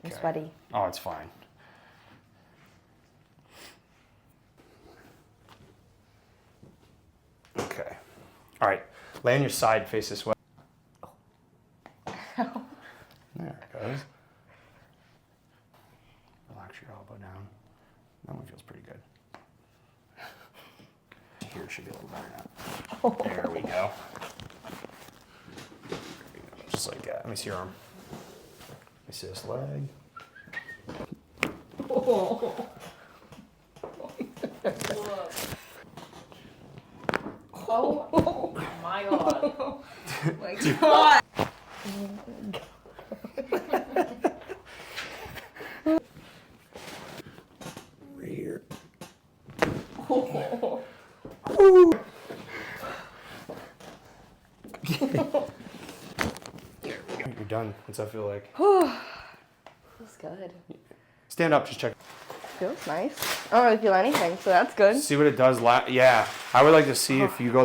I'm sweaty. Oh, it's fine. Okay. All right. Lay on your side, face this way. There it goes. Relax your elbow down. That one feels pretty good. Here should be a little better now. There we go. Just like that. Let me see your arm. Let me see this leg. Oh my god. Oh my god. Right here. You're done. What's that feel like? Feels good. Stand up, just check. Feels nice. I don't really feel anything, so that's good. See what it does. Yeah, I would like to see if you go the